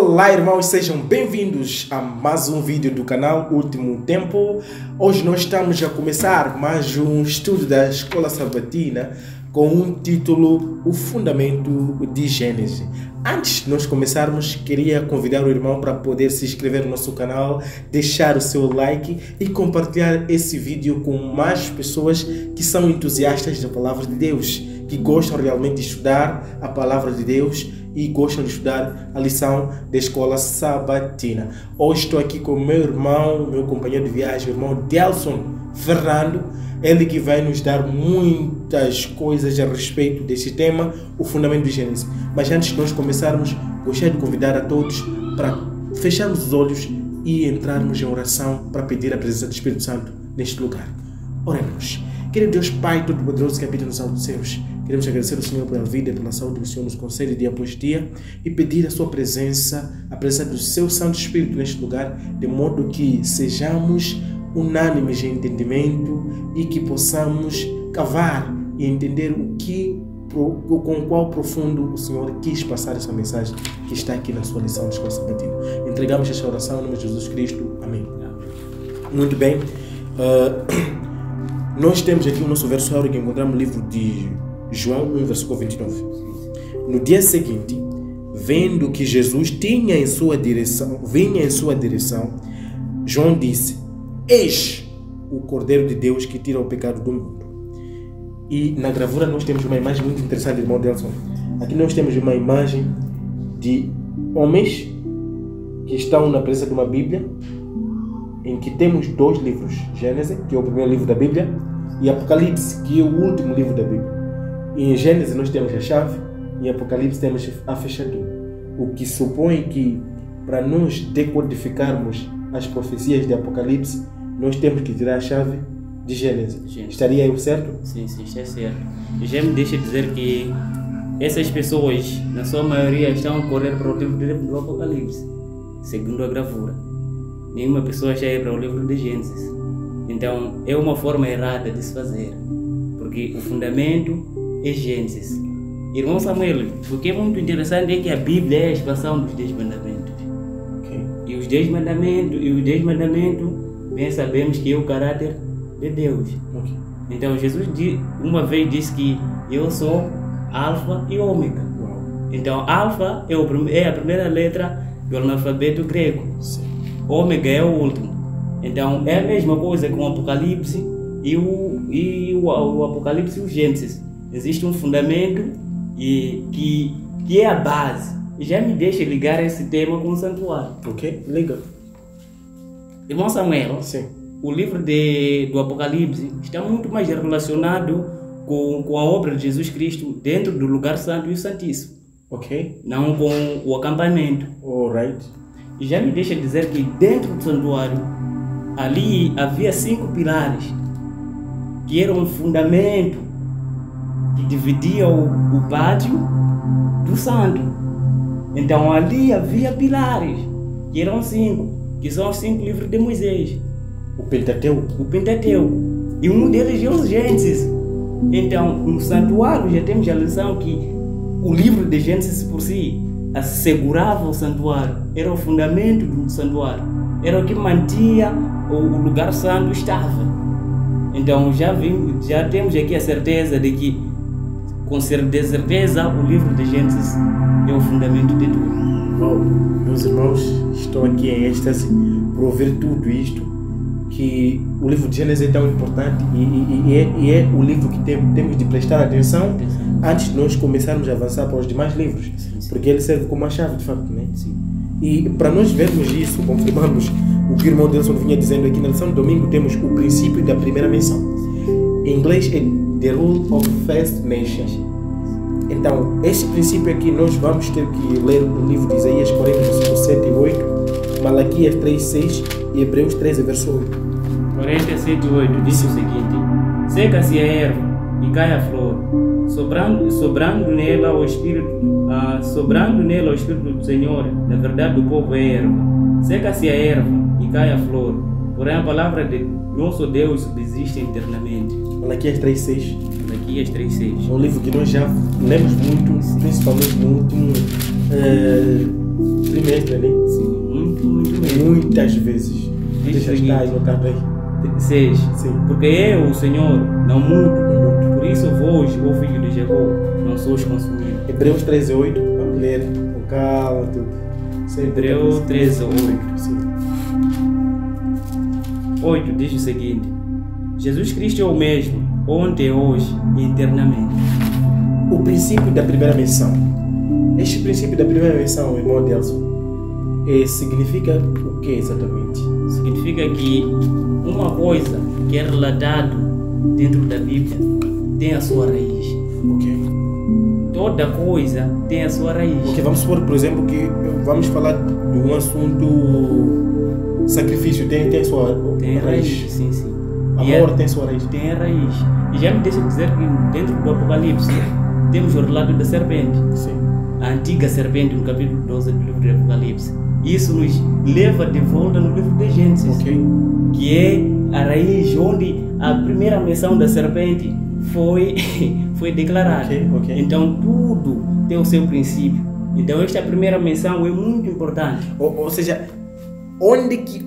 Olá irmãos, sejam bem-vindos a mais um vídeo do canal Último Tempo. Hoje nós estamos a começar mais um estudo da Escola Sabatina com um título, O Fundamento de Gênesis. Antes de nós começarmos, queria convidar o irmão para poder se inscrever no nosso canal, deixar o seu like e compartilhar esse vídeo com mais pessoas que são entusiastas da Palavra de Deus, que gostam realmente de estudar a Palavra de Deus e gostam de estudar a lição da Escola Sabatina. Hoje estou aqui com o meu irmão, meu companheiro de viagem, o irmão Delson Fernando, ele que vai nos dar muitas coisas a respeito desse tema, o fundamento de Gênesis. Mas antes de nós começarmos, gostaria de convidar a todos para fecharmos os olhos e entrarmos em oração para pedir a presença do Espírito Santo neste lugar. Oremos. Querido Deus Pai Todo-Poderoso que habita nos altos céus, queremos agradecer ao Senhor pela vida e pela saúde que o Senhor nos concede dia após dia e pedir a sua presença, a presença do seu Santo Espírito neste lugar, de modo que sejamos unânimes em entendimento e que possamos cavar e entender com qual profundo o Senhor quis passar essa mensagem que está aqui na sua lição de Escola Sabatina. Entregamos esta oração em nome de Jesus Cristo. Amém. Muito bem. Nós temos aqui o nosso verso que encontramos no livro de João 1, versículo 29. No dia seguinte, vendo que Jesus vinha em sua direção, João disse: Eis o Cordeiro de Deus que tira o pecado do mundo. E na gravura nós temos uma imagem muito interessante, irmão Delson. Aqui nós temos uma imagem de homens que estão na presença de uma Bíblia, em que temos dois livros, Gênesis, que é o primeiro livro da Bíblia, e Apocalipse, que é o último livro da Bíblia. E em Gênesis nós temos a chave, e em Apocalipse temos a fechadura. O que supõe que, para nós decodificarmos as profecias de Apocalipse, nós temos que tirar a chave de Gênesis. Estaria eu certo? Sim, está certo. Já me deixa dizer que essas pessoas, na sua maioria, estão a correr para o livro do Apocalipse, segundo a gravura. Nenhuma pessoa já é para o livro de Gênesis. Então, é uma forma errada de se fazer, porque o fundamento é Gênesis. Irmão Samuel, o que é muito interessante é que a Bíblia é a expansão dos 10 mandamentos. E os 10 mandamentos, bem sabemos que é o caráter de Deus. Então, Jesus uma vez disse que eu sou Alfa e Ômega. Então, Alfa é a primeira letra do alfabeto grego. Ômega é o último. Então é a mesma coisa com o Apocalipse e o Apocalipse e o Gênesis. Existe um fundamento que é a base. E já me deixa ligar esse tema com o santuário. Ok, liga. Irmão Samuel, sim. O livro do Apocalipse está muito mais relacionado com a obra de Jesus Cristo dentro do lugar santo e o santíssimo. Ok. Não com o acampamento. Alright. E já me deixa dizer que dentro do santuário, ali havia 5 pilares, que eram um fundamento que dividia o pátio do santo. Então ali havia pilares, que eram 5, que são os 5 livros de Moisés. O Pentateuco. E um deles é o Gênesis. Então no santuário já temos a lição que o livro de Gênesis por si assegurava o santuário, era o fundamento do santuário, era o que mantinha o lugar santo estável. Então já temos aqui a certeza de que, com certeza, o livro de Gênesis é o fundamento de tudo. Bom, meus irmãos, estou aqui em êxtase por ouvir tudo isto, que o livro de Gênesis é tão importante e é o livro que temos de prestar atenção antes de nós começarmos a avançar para os demais livros, porque ele serve como uma chave, de facto, né? Sim. E para nós vermos isso, confirmarmos o que o irmão Delson vinha dizendo aqui na lição de domingo, temos o princípio da primeira menção. Em inglês é The Rule of First Mention. Então, esse princípio aqui nós vamos ter que ler no livro de Isaías 40, versículos 7 e 8, Malaquias 3, 6 e Hebreus 13, verso 8. 47, 8 diz o seguinte: seca-se a erva e cai a flor, sobrando nela o Espírito do Senhor. Na verdade, o povo é erva. Seca-se a erva e cai a flor, porém a palavra de nosso Deus subsiste eternamente. Malaquias 3:6. Malaquias 3:6. É um livro que nós já lemos muito, principalmente no último trimestre, né? Sim, muito mesmo. Muitas vezes. Deixa estar aí, notado aí. 6. Sim. Porque eu, o Senhor, não mudo. Por isso vós, ó filho de Jacó, não sois consumidos. Hebreus 13:8, vamos ler com calma, tudo. Hebreus 13:8. Sim. 8 diz o seguinte: Jesus Cristo é o mesmo, ontem, hoje e eternamente. O princípio da primeira menção. Este princípio da primeira menção, irmão Adelson, significa o que exatamente? Significa que uma coisa que é relatada dentro da Bíblia tem a sua raiz. Ok. Toda coisa tem a sua raiz. Ok, vamos supor, por exemplo, que vamos falar de um assunto sacrifício, tem sua Tem raiz. sim. Amor tem sua raiz. Tem a raiz. E já me deixa dizer que dentro do Apocalipse temos o relato da serpente. Sim. A antiga serpente no capítulo 12 do livro do Apocalipse. Isso nos leva de volta no livro de Gênesis, Ok. que é a raiz onde a primeira menção da serpente foi declarada. Ok. Então tudo tem o seu princípio. Então esta primeira menção é muito importante. Ou seja, onde que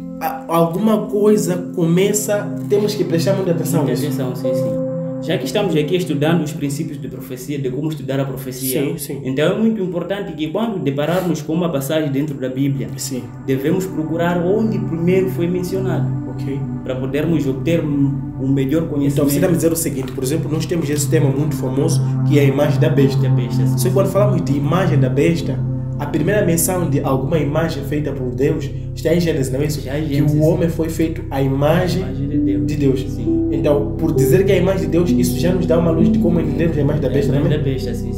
alguma coisa começa, temos que prestar muita atenção Muita nisso. atenção, sim. Já que estamos aqui estudando os princípios de profecia, de como estudar a profecia, Sim. então é muito importante que quando depararmos com uma passagem dentro da Bíblia, Sim. devemos procurar onde primeiro foi mencionado, Ok. para podermos obter um melhor Então conhecimento. você está me dizer o seguinte, por exemplo, nós temos esse tema muito famoso que é a imagem da besta. da besta. Só que quando falamos de imagem da besta, a primeira menção de alguma imagem feita por Deus está em Gênesis, não é isso? Já em Que Gênesis. o homem foi feito à imagem De Deus. de Deus. Sim. Então, por dizer que é a imagem de Deus, isso já nos dá uma luz de como entendemos a imagem da besta, A não imagem é? da besta, sim.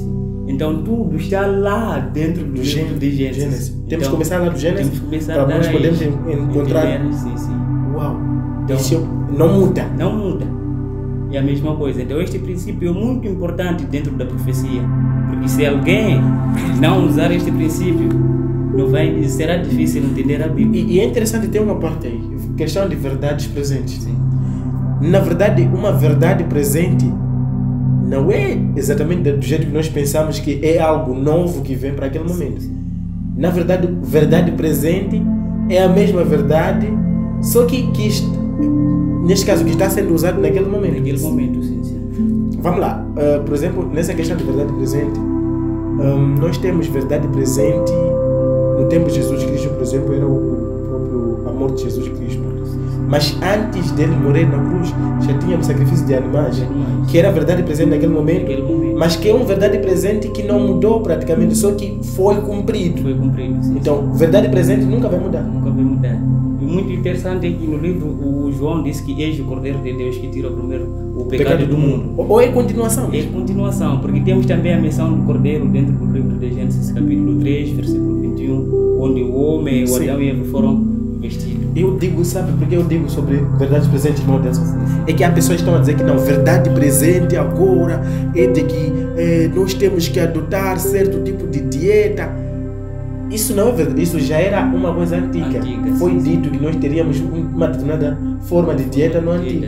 Então tudo está lá dentro do livro de Gênesis. Temos Então, que começar lá do Gênesis temos que começar para da nós raiz. podermos encontrar. Entender, sim. Uau! Então- Isso não muda. Não muda. É a mesma coisa. Então este princípio é muito importante dentro da profecia. Porque se alguém não usar este princípio, será difícil entender a Bíblia. E é interessante ter uma parte aí, questão de verdades presentes. Sim. Na verdade, uma verdade presente não é exatamente do jeito que nós pensamos que é algo novo que vem para aquele momento. Na verdade, verdade presente é a mesma verdade, só que neste caso, que está sendo usado naquele momento. Naquele momento, sim. Vamos lá, por exemplo, nessa questão de verdade presente, nós temos verdade presente no tempo de Jesus Cristo, por exemplo, era o próprio amor de Jesus Cristo. Mas antes dele morrer na cruz, já tínhamos sacrifício de animais, que era verdade presente naquele momento, mas que é uma verdade presente que não mudou praticamente, só que foi cumprido. Foi cumprido, sim. Então, verdade presente nunca vai mudar. Nunca vai mudar. E muito interessante é que no livro o João diz que eis o Cordeiro de Deus que tira o pecado do mundo. Ou é continuação? É continuação, porque temos também a menção do Cordeiro dentro do livro de Gênesis, capítulo 3, versículo 21, onde o homem, o Adão e Eva foram vestidos. Eu digo, sabe por que eu digo sobre verdades presentes, irmão Deus? É que há pessoas que estão a dizer que não, verdade presente agora é de que nós temos que adotar certo tipo de dieta. Isso não é verdade, isso já era uma coisa antiga. Foi dito que nós teríamos uma determinada forma de dieta no antigo.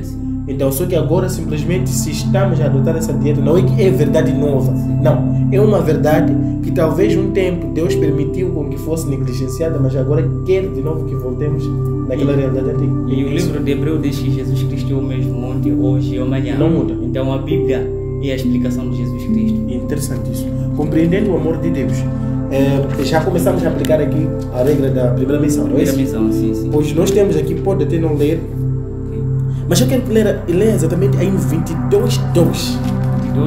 Então, só que agora simplesmente se estamos a adotar essa dieta, não é que é verdade nova. Não, é uma verdade que talvez um tempo Deus permitiu com que fosse negligenciada, mas agora quer de novo que voltemos naquela realidade antiga. E o livro de Hebreus diz que Jesus Cristo é o mesmo ontem, hoje e amanhã. Não muda. Então a Bíblia é a explicação de Jesus Cristo. Interessante isso. Compreendendo o amor de Deus. Já começamos a aplicar aqui a regra da primeira menção, não é isso? Primeira menção, sim. Pois nós temos aqui, pode até não ler, mas eu quero que leia exatamente aí no 22:2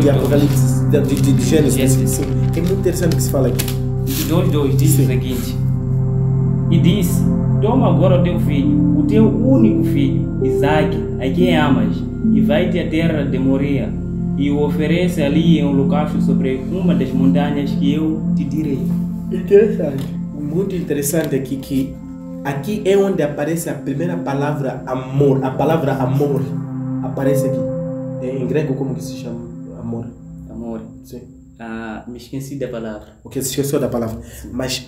de Apocalipse, de Gênesis. Sim. É muito interessante que se fala aqui. 22:2 diz o seguinte: E disse: Toma agora o teu filho, o teu único filho, Isaque, a quem amas, e vai-te à terra de Moria, e o oferece ali em holocausto sobre uma das montanhas que eu te direi. Interessante. Muito interessante aqui que aqui é onde aparece a primeira palavra amor. A palavra amor aparece aqui. Em grego, como que se chama? Amor. Amor. Sim. Me esqueci da palavra. O que se esqueceu da palavra. Mas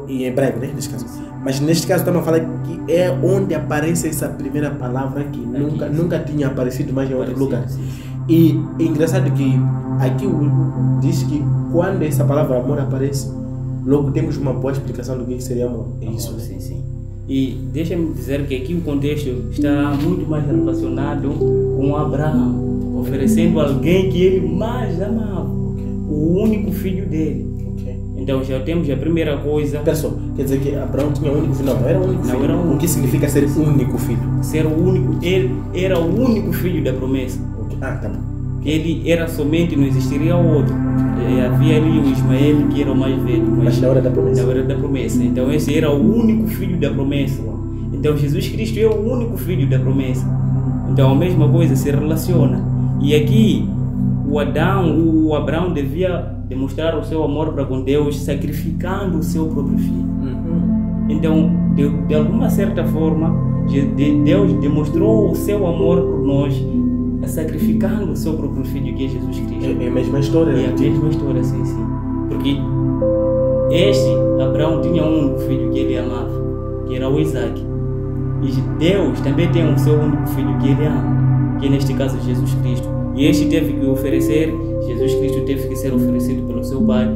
em hebraico, né? Neste caso. Mas neste caso estamos a falar que é onde aparece essa primeira palavra que nunca tinha aparecido mais em outro lugar. Sim. E é engraçado que aqui diz que quando essa palavra amor aparece, logo temos uma boa explicação do que seria amor. É isso, né? Sim, sim. E deixa-me dizer que aqui o contexto está muito mais relacionado com Abraão, oferecendo alguém que ele mais amava, o único filho dele. Então já temos a primeira coisa. Pessoal, quer dizer que Abraão tinha um único filho? Não era o único filho. Era o que significa ser único filho? Ser o único, ele era o único filho da promessa. Tá bom. Ele era somente, não existiria outro. Havia ali o Ismael, que era o mais velho. Mas na hora da promessa. Na hora da promessa. Então esse era o único filho da promessa. Então Jesus Cristo é o único filho da promessa. Então a mesma coisa se relaciona. E aqui o Abraão devia demonstrar o seu amor para com Deus sacrificando o seu próprio filho. Então, de alguma certa forma, Deus demonstrou o seu amor por nós sacrificando o seu próprio filho, que é Jesus Cristo. É a mesma história. É a mesma história, sim. Porque Abraão tinha um único filho que ele amava, que era o Isaac. E Deus também tem o seu único filho que ele ama, que é neste caso Jesus Cristo. E este teve que oferecer, Jesus Cristo teve que ser oferecido pelo seu Pai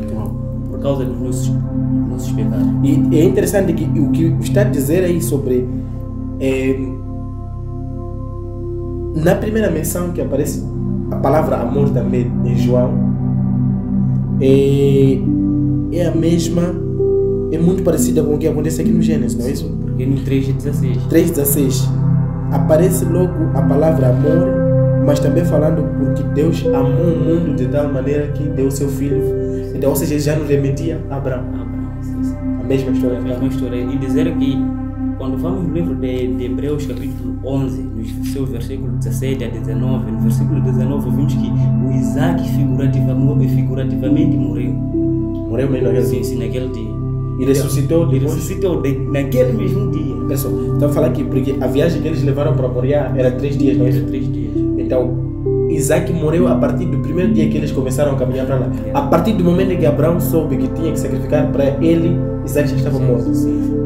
por causa dos nossos pecados. E é interessante que o que está a dizer aí sobre na primeira menção que aparece a palavra amor também em João é a mesma, é muito parecida com o que acontece aqui no Gênesis, não é isso? Porque no 3:16 aparece logo a palavra amor, mas também falando porque Deus amou o mundo de tal maneira que deu seu filho. Então, ou seja, ele já nos remetia a Abraão. Sim. A mesma história. A mesma história. E dizer que quando vamos no livro de Hebreus capítulo 11, nos seus versículos 17 a 19, no versículo 19 vimos que o Isaac figurativamente morreu. Morreu mesmo naquele dia? Sim, naquele dia. E ressuscitou depois? Ressuscitou naquele mesmo dia. Pessoal, então falar aqui, porque a viagem que eles levaram para Moriá era 3 dias, não é? Era 3 dias. Então, Isaac morreu a partir do primeiro dia que eles começaram a caminhar para lá. A partir do momento em que Abraão soube que tinha que sacrificar para ele, Isaac já estava morto.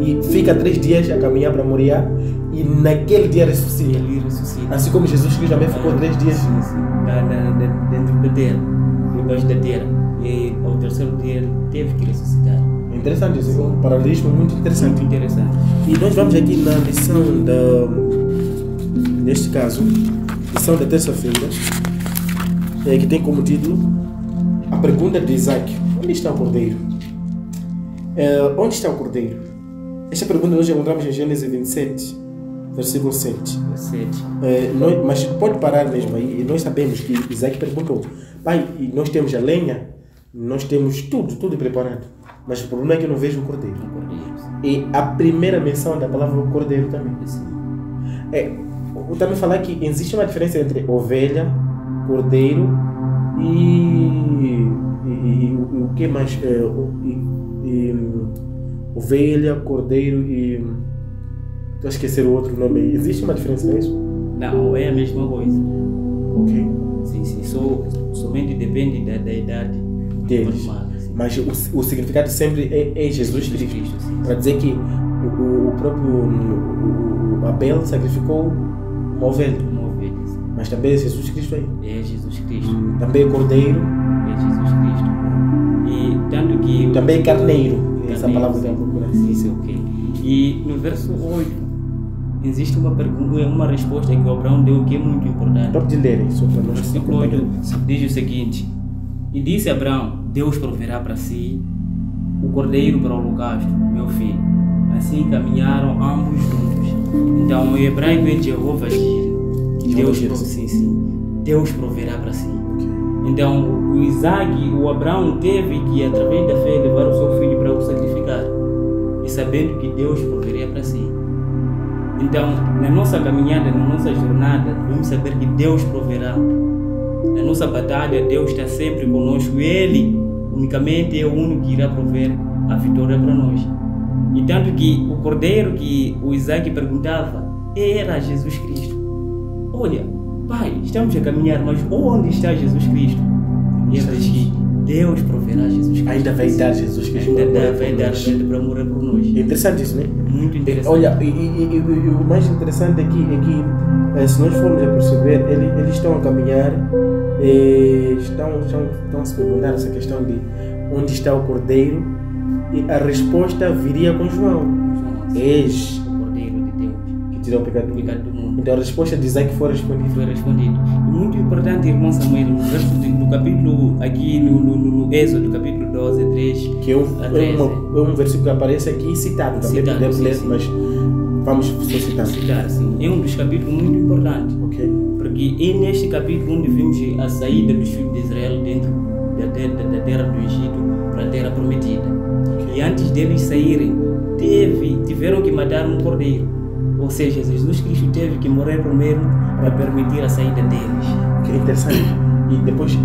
E fica 3 dias a caminhar para Moriá e naquele dia ressuscita. Ele ressuscita. Assim como Jesus Cristo também ficou 3 dias dentro da terra, debaixo da terra. E ao terceiro dia ele teve que ressuscitar. É interessante isso, um paralelismo muito interessante. Muito interessante. E nós vamos aqui na lição neste caso, lição da terça-feira, que tem como título a pergunta de Isaac: onde está o cordeiro? Onde está o cordeiro? Esta pergunta nós encontramos em Gênesis 27, versículo 7. Mas pode parar mesmo aí. E nós sabemos que Isaac perguntou: pai, nós temos a lenha, nós temos tudo preparado, mas o problema é que eu não vejo o cordeiro. E a primeira menção da palavra cordeiro também. Eu também falar que existe uma diferença entre ovelha, cordeiro e o que mais? Ovelha, cordeiro e... estou a esquecer o outro nome. Existe uma diferença nisso? Não, é a mesma coisa. Ok. Sim. Somente depende da idade deles. Mas o significado sempre é Jesus Cristo. Para dizer que o próprio Abel sacrificou uma ovelha. Mas também é Jesus Cristo aí. É Jesus Cristo. Também é cordeiro. É Jesus Cristo. E tanto que... também é carneiro. Essa palavra que eu procuro. Sim, ok. E no verso 8 existe uma resposta que o Abraão deu que é muito importante. Pode ler isso para nós. Versículo 8 diz o seguinte: e disse Abraão: Deus proverá para si o cordeiro para o holocausto, meu filho. Assim caminharam ambos juntos. Então o hebraico é Jeová Jireh. Deus proverá para si. Então o Abraão teve que, através da fé, levar o seu filho para o sacrificar, e sabendo que Deus proveria para si. Então, na nossa caminhada, na nossa jornada, devemos saber que Deus proverá. Na nossa batalha, Deus está sempre conosco. Ele unicamente é o único que irá prover a vitória para nós. E tanto que o cordeiro que o Isaac perguntava era Jesus Cristo. Olha, pai, estamos a caminhar, mas onde está Jesus Cristo? E ele diz que Deus proverá Jesus Cristo. Ainda vai dar Jesus Cristo. Ainda vai dar para morrer por nós. É interessante isso, né? Muito interessante. Olha, e o mais interessante aqui é que, se nós formos a perceber, eles estão a caminhar, estão a se perguntar essa questão de onde está o cordeiro, E a resposta viria com João. És o Cordeiro de Deus, que tirou o pecado o pecado do mundo. Então a resposta de Isaac foi respondida. Foi respondido. E muito importante, irmão Samuel, no verso do capítulo, aqui no Êxodo, capítulo 12, 3 Que é a 13. um versículo que aparece aqui citado. Também Citado, podemos sim, ler, sim. mas vamos só citar. Citar, sim. É um dos capítulos muito importantes. Ok. Porque é neste capítulo onde vimos a saída dos filhos de Israel dentro da terra do Egito para a terra prometida. E antes deles saírem, tiveram que matar um cordeiro. Ou seja, Jesus Cristo teve que morrer primeiro para permitir a saída deles. Que é interessante. E depois,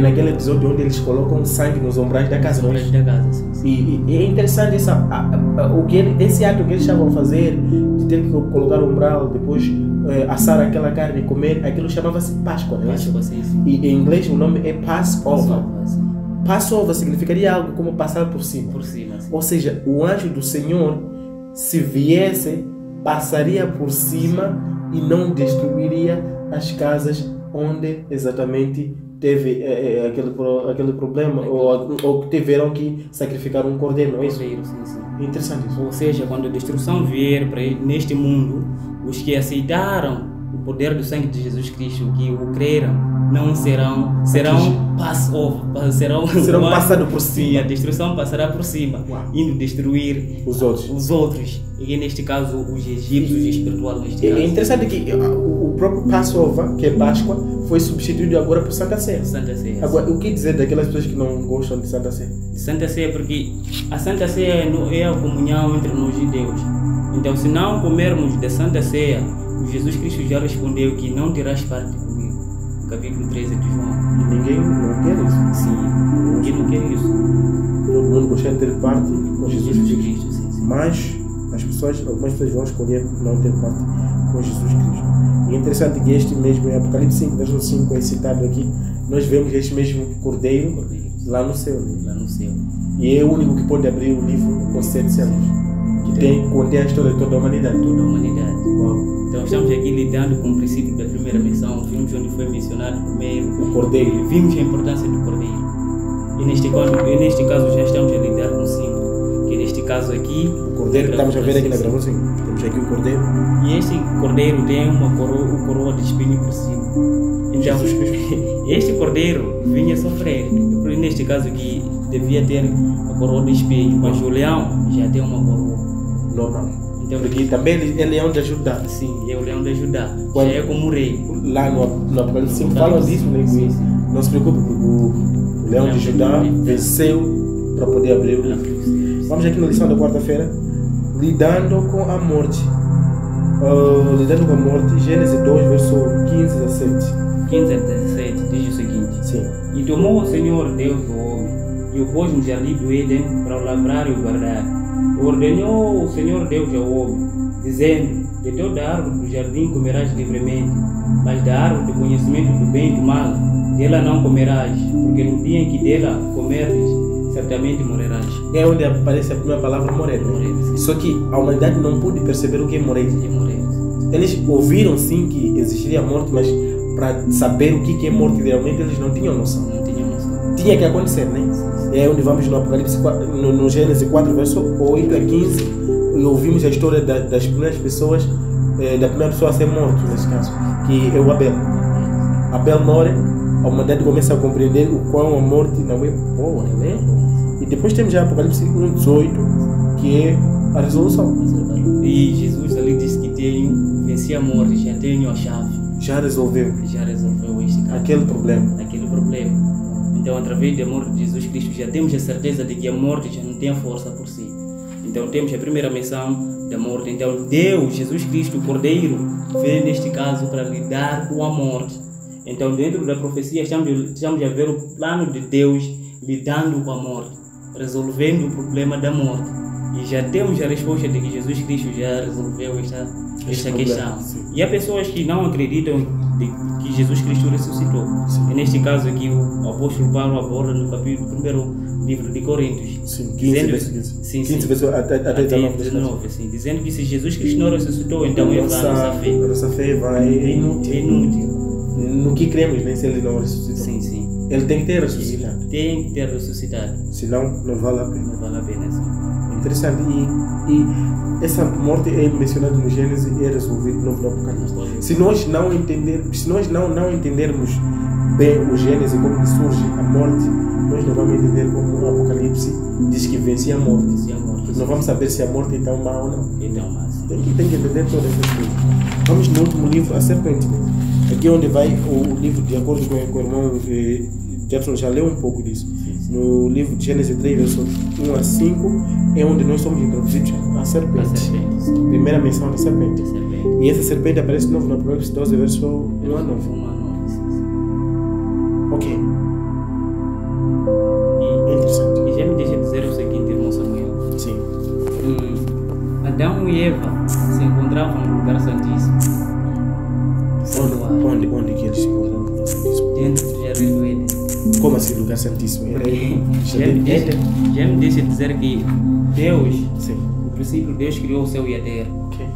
naquele episódio onde eles colocam sangue nos umbrais da casa. Sobre da casa, sim, sim. E é interessante esse ato que eles estavam a fazer, de ter que colocar o umbral, depois assar aquela carne e comer, aquilo chamava-se Páscoa. Não é isso? Páscoa, sim, sim. E em inglês o nome é Passover. Sim. Passover significaria algo como passar por cima. Por cima, sim. Ou seja, o anjo do Senhor, se viesse, passaria por cima e não destruiria as casas onde exatamente teve aquele problema ou tiveram que sacrificar um cordeiro, não é isso? Cordeiro, sim, sim. É interessante isso. Ou seja, quando a destruição vier neste mundo, os que aceitaram o poder do sangue de Jesus Cristo, que o creram, não serão Passover, serão passados por cima. Sim, a destruição passará por cima, indo destruir Os outros. E neste caso os egípcios espiritual neste É caso. interessante que o próprio Passover, que é Páscoa, foi substituído agora por Santa Ceia. Santa Ceia. Agora, o que dizer daquelas pessoas que não gostam de Santa Ceia? Santa Ceia, porque a Santa Ceia é a comunhão entre nós e Deus. Então, se não comermos da Santa Ceia, o Jesus Cristo já respondeu que não terás parte comigo. No capítulo 13 de João. E ninguém não quer isso. Sim, ninguém não quer isso. Todo mundo gostaria de ter parte com Jesus Cristo. Sim, sim. Mas algumas pessoas vão escolher não ter parte com Jesus Cristo. E é interessante que este mesmo, em Apocalipse 5, verso 5, é citado aqui, nós vemos este mesmo cordeiro lá no céu. Lá no céu. E é o único que pode abrir o livro com 7 selos, que contém a história de toda a humanidade. Toda a humanidade. Uau. Então estamos aqui lidando com o princípio da primeira menção. Vimos onde foi mencionado primeiro O cordeiro. e vimos a importância do cordeiro. E neste caso já estamos a lidar com 5. Que neste caso aqui, O cordeiro que estamos a ver aqui na gravação. Temos aqui o cordeiro. e este cordeiro tem uma coroa de espinho por cima. Então, este cordeiro vinha sofrer. Neste caso aqui, devia ter a coroa de espinho, mas o leão já tem uma coroa. Normal. Então, Porque também ele é leão de Judá. sim, é o leão de Judá. Quando- Já é como o rei. Lá no Apocalipse 5 falam disso, né? Sim, sim. Não se preocupe, porque o leão de Judá venceu para poder abrir o livro. Vamos aqui na lição da quarta-feira, lidando com a morte. Lidando com a morte, Gênesis 2, verso 15 a 7. 15 a 17 diz o seguinte: Sim. E tomou o Senhor Deus o homem, e o pôs no jardim do Éden para o lavrar e o guardar. E ordenou o Senhor Deus ao homem, dizendo: De toda a árvore do jardim comerás livremente, mas da árvore do conhecimento do bem e do mal, dela não comerás, porque no dia em que dela comeres, certamente morrerás. É onde aparece a primeira palavra morrer. Morrer, sim. Só que a humanidade não pôde perceber o que é morrer. E morrer. Eles ouviram sim que existiria morte, mas para saber o que é morte realmente eles não tinham noção. Não tinha noção. Tinha que acontecer, né? É onde vamos no Apocalipse 4, no Gênesis 4, verso 8 a 15, e ouvimos a história das primeiras pessoas, da primeira pessoa a ser morta, nesse caso, que é o Abel. Abel morre, a humanidade começa a compreender o quão a morte não é boa, né? E depois temos já Apocalipse 1, 18, que é a resolução. E Jesus ali disse que venci a morte, já tenho a chave. Já resolveu Já resolveu este caso. aquele problema. Aquele problema. Então, através da morte de Jesus Cristo, já temos a certeza de que a morte já não tem força por si. Então, temos a primeira menção da morte. Então, Deus, Jesus Cristo, o Cordeiro, veio neste caso para lidar com a morte. Então, dentro da profecia, estamos a ver o plano de Deus lidando com a morte, resolvendo o problema da morte. E já temos a resposta de que Jesus Cristo já resolveu esta questão. E há pessoas que não acreditam que Jesus Cristo ressuscitou. E neste caso aqui, o apóstolo Paulo aborda no capítulo 1 livro de Coríntios. Sim, 15 dizendo, verso 15. sim, 15 sim, verso até 19. assim, dizendo que se Jesus Cristo não ressuscitou, então é vã a nossa fé. A nossa fé é inútil. É inútil. No que cremos, nem se ele não ressuscitou. Sim, sim. Ele tem que ter ressuscitado. tem que ter ressuscitado. Senão, não vale a pena. Não vale a pena, sim. Interessante. E essa morte é mencionada no Gênesis e é resolvida no Apocalipse. Se nós não entendermos bem o Gênesis, como que surge a morte, nós não vamos entender como o Apocalipse diz que vence a morte. Não vamos saber se a morte é tão má ou não. Tem que entender todas essas coisas. Vamos no último livro, a serpente. Aqui é onde vai o livro, de acordo com o irmão Jefferson já leu um pouco disso. No livro de Gênesis 3, versos 1 a 5, é onde nós somos introduzidos à serpente. Primeira menção da serpente. E essa serpente aparece de novo no Apocalipse 12, verso 1 a 9. Ok. Interessante. E já me deixa dizer o seguinte, irmão Samuel. Sim. Adão e Eva se encontravam no lugar santíssimo. Onde que eles se encontravam no lugar santíssimo? Dentro do jardim do Éden. Como assim lugar santíssimo? Já me deixa dizer que Deus, sim, no princípio, Deus criou o céu e a terra. Okay.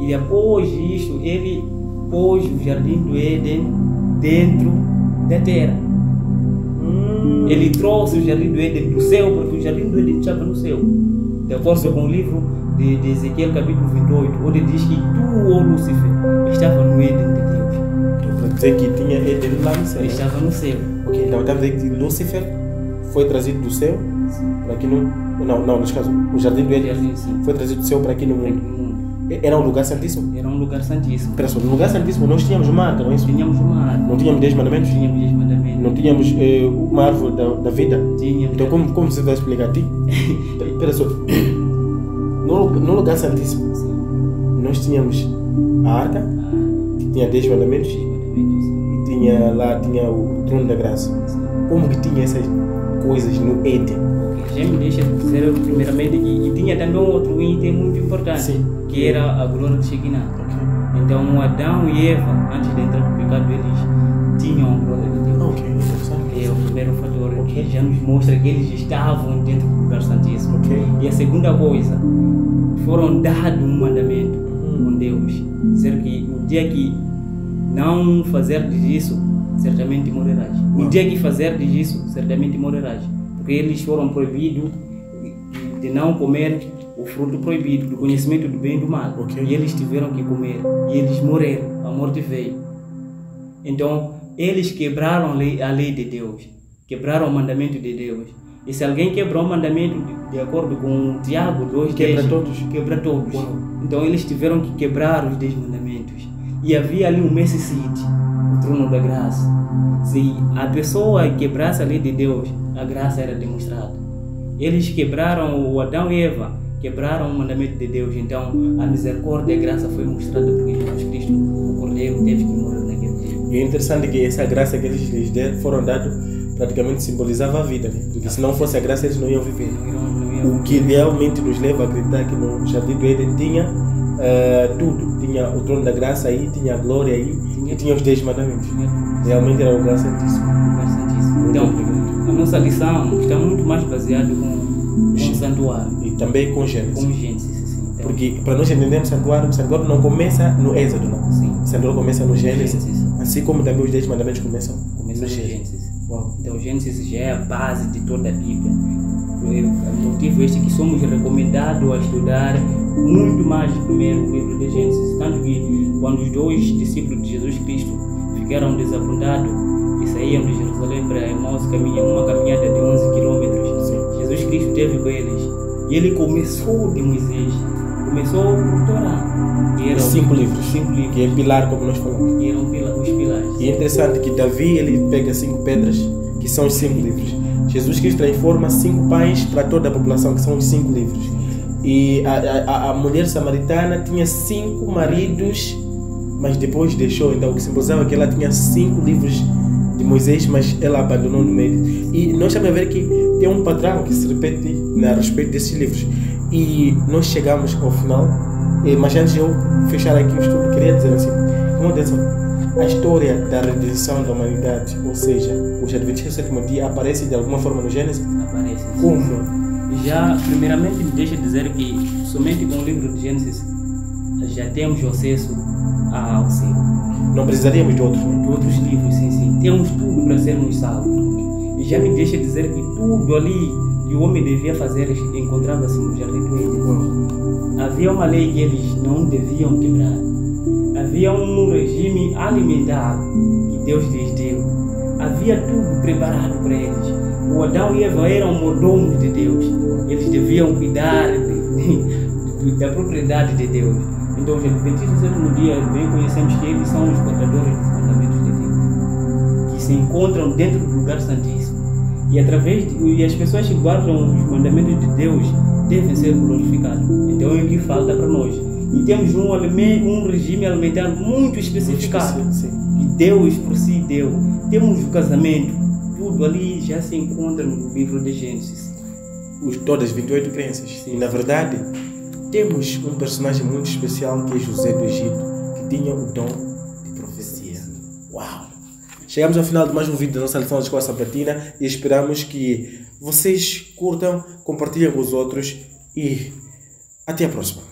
E depois disso, ele pôs o jardim do Éden dentro da terra. Ele trouxe o jardim do Éden do céu, porque o jardim do Éden estava no céu. De acordo com o livro de Ezequiel, capítulo 28, onde diz que tu, ó Lúcifer, estava no Éden de Deus. Então, para dizer que tinha Éden lá no céu. Estava no céu. Ok, então estamos a dizer que Lúcifer foi trazido do céu para aqui no... Não, neste caso, o jardim do Éden foi trazido do céu para aqui no mundo. Era um lugar santíssimo? Era um lugar santíssimo. Espera só, no lugar santíssimo nós tínhamos uma árvore, não é isso? Tínhamos uma árvore. Não tínhamos 10 mandamentos? Tínhamos 10 mandamentos. Não tínhamos uma árvore da vida? Tínhamos. Então como você vai explicar a ti? Espera só, no lugar santíssimo, nós tínhamos a arca, que tinha 10 mandamentos, e tinha o trono da graça. Como que tinha essas coisas no Éden? Já me deixa dizer primeiramente que tinha também outro item muito importante. Sim. Que era a glória de Shekinah. Okay. Então Adão e Eva, antes de entrar no pecado, eles tinham a glória de Deus. Ok, interessante. É o primeiro fator que já nos mostra que eles estavam dentro do lugar santíssimo. Okay. E a segunda coisa, foram dados um mandamento com Deus, dizer que no dia que não fazerdes isso, certamente morrerás. No dia que fazerdes isso, certamente morrerás. Porque eles foram proibidos de não comer o fruto proibido do conhecimento do bem e do mal. Okay. E eles tiveram que comer. E eles morreram. A morte veio. Então, eles quebraram a lei de Deus. Quebraram o mandamento de Deus. E se alguém quebrou o mandamento de acordo com Tiago 2, quebra todos. Quebra todos. Uau. Então, eles tiveram que quebrar os 10 mandamentos. E havia ali um Mercy Seat, o trono da graça. Se a pessoa quebrasse a lei de Deus, a graça era demonstrada. Eles quebraram, o Adão e Eva quebraram o mandamento de Deus. Então a misericórdia e a graça foi mostrada porque Jesus Cristo, o Cordeiro, teve que morrer naquele dia. E é interessante que essa graça que eles lhes deram, foram dados, praticamente simbolizava a vida, né? Porque se não fosse a graça eles não iam viver. O que realmente nos leva a acreditar que no jardim do Éden tinha tudo. Tinha o trono da graça aí, tinha a glória aí, e tinha os 10 mandamentos. Realmente era o lugar santíssimo. Então, a nossa lição está muito mais baseada com o santuário. E também com Gênesis. Com Gênesis, sim. Então, porque para nós entendermos o santuário não começa no Êxodo, não. Sim. O santuário começa no Gênesis, assim como também os 10 mandamentos começam no Gênesis. Uau. Então, o Gênesis já é a base de toda a Bíblia. O motivo este que somos recomendados a estudar muito mais primeiro o livro de Gênesis. Tanto que quando os 2 discípulos de Jesus Cristo ficaram desapontados e saíam de Jerusalém para Emaús, uma caminhada de 11 quilômetros, Jesus Cristo esteve com eles. E ele começou de Moisés, começou por Torá. Que eram 5 livros, que é pilar, como nós falamos. Que eram os pilares. E é interessante que Davi ele pega 5 pedras, que são os 5 livros. Jesus Cristo transforma 5 pães para toda a população, que são os 5 livros. E a mulher samaritana tinha 5 maridos, mas depois deixou. Então, o que simbolizava que ela tinha 5 livros de Moisés, mas ela abandonou no meio. E nós estamos a ver que tem um padrão que se repete a respeito desses livros. E nós chegamos ao final, mas antes de eu fechar aqui o estudo, queria dizer assim, uma atenção, a história da redenção da humanidade, ou seja, os adventistas do sétimo dia, aparece de alguma forma no Gênesis? Aparece. Como? Já, primeiramente, me deixa dizer que somente com o livro de Gênesis já temos acesso ao céu. Não precisaríamos de outros, né? De outros livros, sim. Temos tudo para sermos salvos. E já me deixa dizer que tudo ali que o homem devia fazer encontrava-se no jardim do Éden. Havia uma lei que eles não deviam quebrar. Havia um regime alimentar que Deus lhes deu. Havia tudo preparado para eles. O Adão e Eva eram mordomos de Deus. Eles deviam cuidar da propriedade de Deus. Então, os adventistas do sétimo dia bem conhecemos que eles são os guardadores dos mandamentos de Deus, que se encontram dentro do lugar santíssimo. E as pessoas que guardam os mandamentos de Deus devem ser glorificados. Então é o que falta para nós. E temos um regime alimentar muito especificado, que Deus por si deu. Temos o casamento, tudo ali já se encontra no livro de Gênesis. Todas as 28 crenças. Sim. E na verdade, temos um personagem muito especial que é José do Egito, que tinha o dom de profecia. Uau! Chegamos ao final de mais um vídeo da nossa lição da Escola Sabatina e esperamos que vocês curtam, compartilhem com os outros e até a próxima.